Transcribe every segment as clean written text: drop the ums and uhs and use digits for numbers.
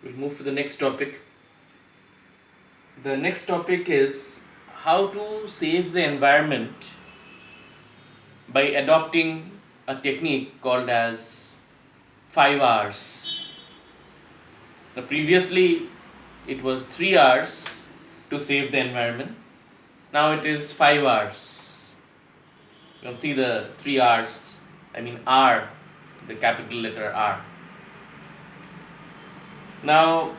We'll move to the next topic. The next topic is how to save the environment by adopting a technique called as 5 hours. Now, previously it was 3 hours to save the environment. Now it is 5 hours. You can see the 3 hours, R, the capital letter R. Now,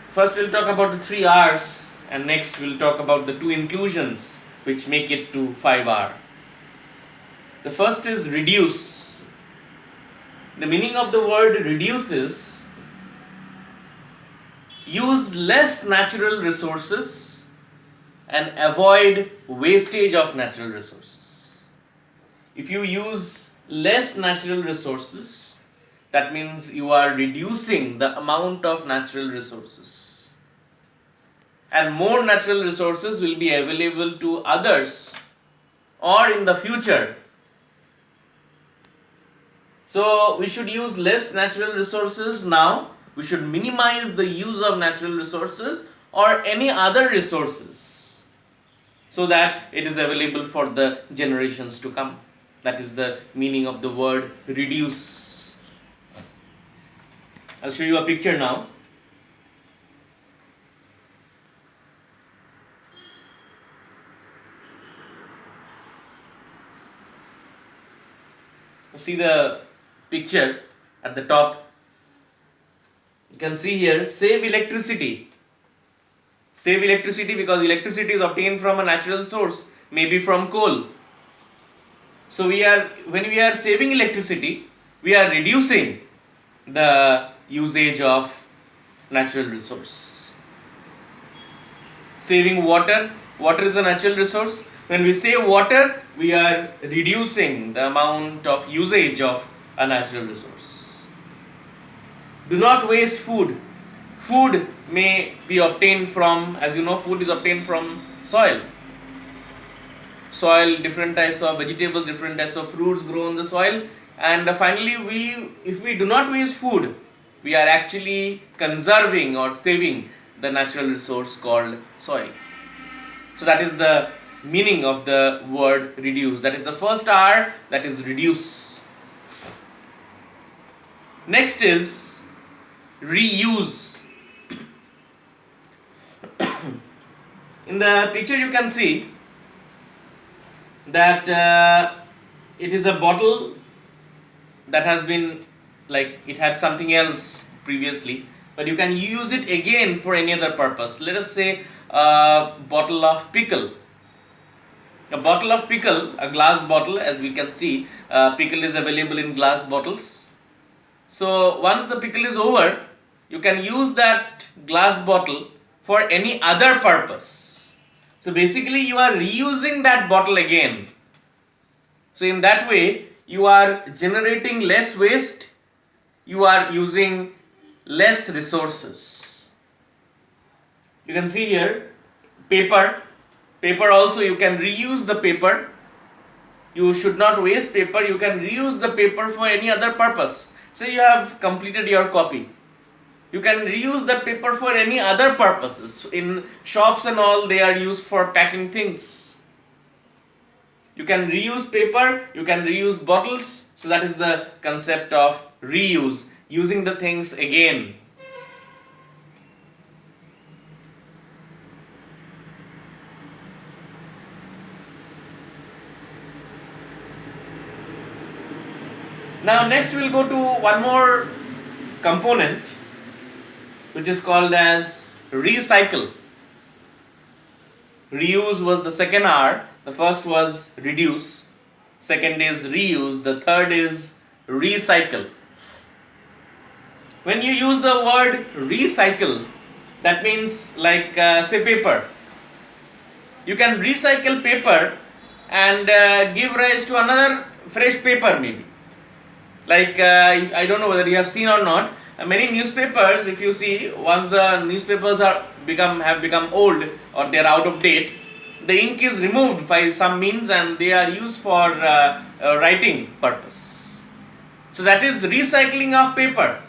first we'll talk about the 3 hours, and next we'll talk about the 2 inclusions which make it to 5 hour. The first is reduce. The meaning of the word reduce is use less natural resources and avoid wastage of natural resources. If you use less natural resources, that means you are reducing the amount of natural resources, and more natural resources will be available to others or in the future. So we should use less natural resources now. We should minimize the use of natural resources or any other resources so that it is available for the generations to come. That is the meaning of the word reduce. I'll show you a picture now. See the picture at the top. You can see here, save electricity. Save electricity because electricity is obtained from a natural source, maybe from coal. So when we are saving electricity, we are reducing the usage of natural resource. Saving water. Water is a natural resource. When we save water, we are reducing the amount of usage of a natural resource. Do not waste food. Food may be obtained from, as you know, food is obtained from soil. Soil, different types of vegetables, different types of fruits grow in the soil. And finally, if we do not waste food, we are actually conserving or saving the natural resource called soil. So that is the meaning of the word reduce. That is the first R, that is reduce. Next is reuse. In the picture you can see that it is a bottle that has been, like, it had something else previously, but you can use it again for any other purpose. Let us say a bottle of pickle. A bottle of pickle, a glass bottle, as we can see, pickle is available in glass bottles. So once the pickle is over, you can use that glass bottle for any other purpose. So basically you are reusing that bottle again. So in that way you are generating less waste, you are using less resources. You can see here paper. Paper also, you can reuse the paper. You should not waste paper. You can reuse the paper for any other purpose. Say you have completed your copy. You can reuse that paper for any other purposes. In shops and all, they are used for packing things. You can reuse paper, you can reuse bottles. So that is the concept of reuse, using the things again. Now next we'll go to one more component which is called as recycle. Reuse was the second R. The first was reduce. Second is reuse. The third is recycle. When you use the word recycle, that means like say paper. You can recycle paper and give rise to another fresh paper maybe. Like I don't know whether you have seen or not, many newspapers, if you see, once the newspapers have become old or they are out of date, the ink is removed by some means and they are used for writing purpose. So that is recycling of paper.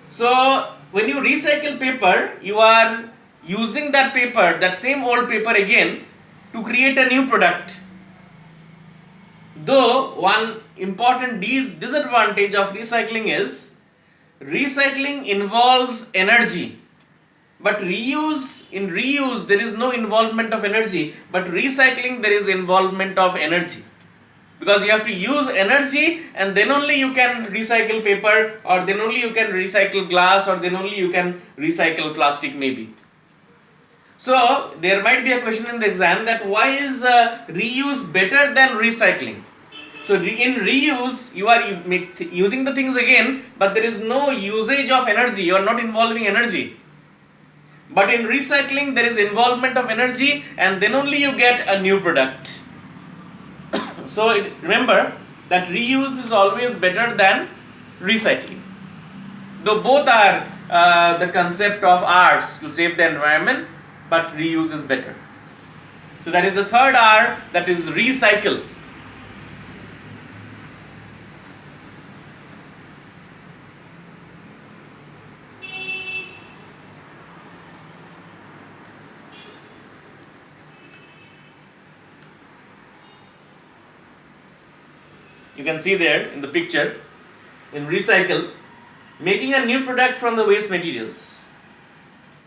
So when you recycle paper, you are using that paper, that same old paper again, to create a new product. Though one important disadvantage of recycling is recycling involves energy, but in reuse there is no involvement of energy, but recycling there is involvement of energy, because you have to use energy and then only you can recycle paper, or then only you can recycle glass, or then only you can recycle plastic maybe. So there might be a question in the exam that why is reuse better than recycling? So in reuse you are using the things again, but there is no usage of energy, you are not involving energy. But in recycling there is involvement of energy, and then only you get a new product. So remember that reuse is always better than recycling. Though both are the concept of ours to save the environment, but reuse is better. So that is the third R, that is recycle. You can see there in the picture, in recycle, making a new product from the waste materials.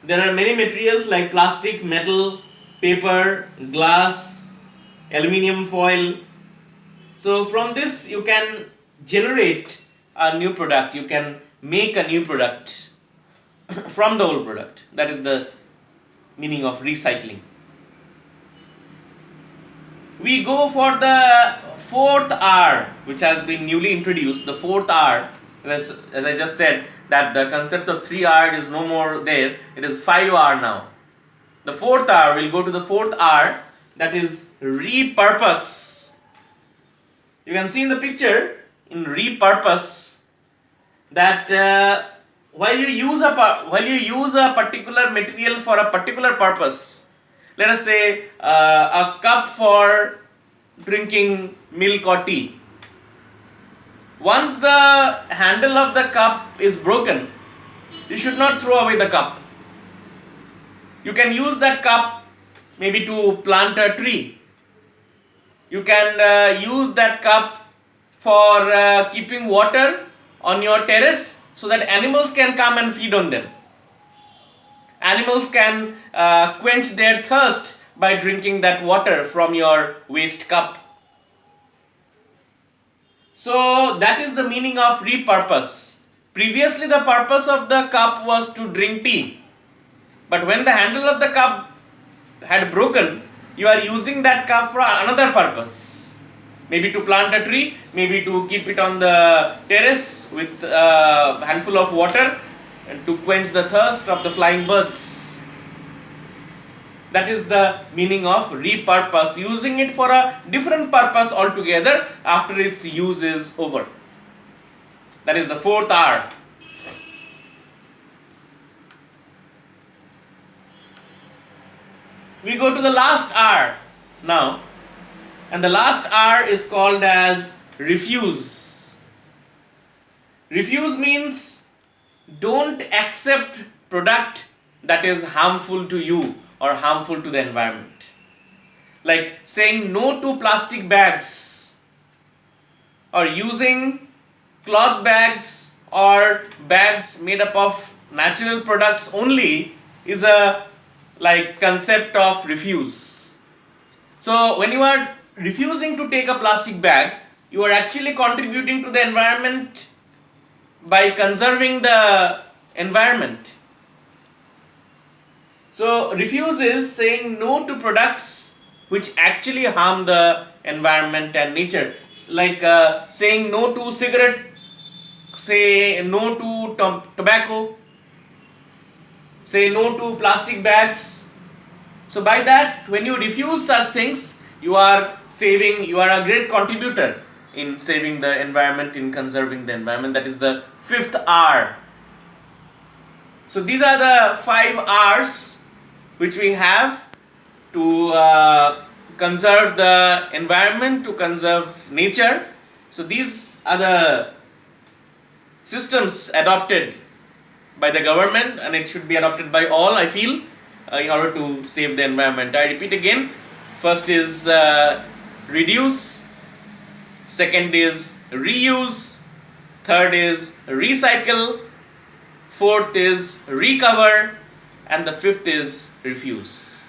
There are many materials like plastic, metal, paper, glass, aluminium foil. So from this you can generate a new product, you can make a new product from the old product. That is the meaning of recycling. We go for the fourth R, which has been newly introduced. The fourth R, as I just said, that the concept of 3R is no more there, it is 5R now. The fourth R, we'll go to the fourth R, that is repurpose. You can see in the picture, in repurpose, that while you use a particular material for a particular purpose, let us say a cup for drinking milk or tea. Once the handle of the cup is broken, you should not throw away the cup. You can use that cup maybe to plant a tree. You can use that cup for keeping water on your terrace so that animals can come and feed on them. Animals can quench their thirst by drinking that water from your waste cup. So that is the meaning of repurpose. Previously the purpose of the cup was to drink tea, but when the handle of the cup had broken, you are using that cup for another purpose. Maybe to plant a tree, maybe to keep it on the terrace with a handful of water and to quench the thirst of the flying birds. That is the meaning of repurpose, using it for a different purpose altogether after its use is over. That is the fourth R. We go to the last R now, and the last R is called as refuse. Refuse means don't accept product that is harmful to you or harmful to the environment. Like saying no to plastic bags, or using cloth bags or bags made up of natural products only is a concept of refuse. So when you are refusing to take a plastic bag, you are actually contributing to the environment by conserving the environment. So refuse is saying no to products which actually harm the environment and nature. It's like saying no to cigarette, say no to tobacco, say no to plastic bags. So by that, when you refuse such things, you are a great contributor in saving the environment, in conserving the environment. That is the fifth R. So these are the 5 R's which we have to conserve the environment, to conserve nature. So these are the systems adopted by the government, and it should be adopted by all, I feel, in order to save the environment. I repeat again, first is reduce, second is reuse, third is recycle, fourth is recover, and the fifth is refuse.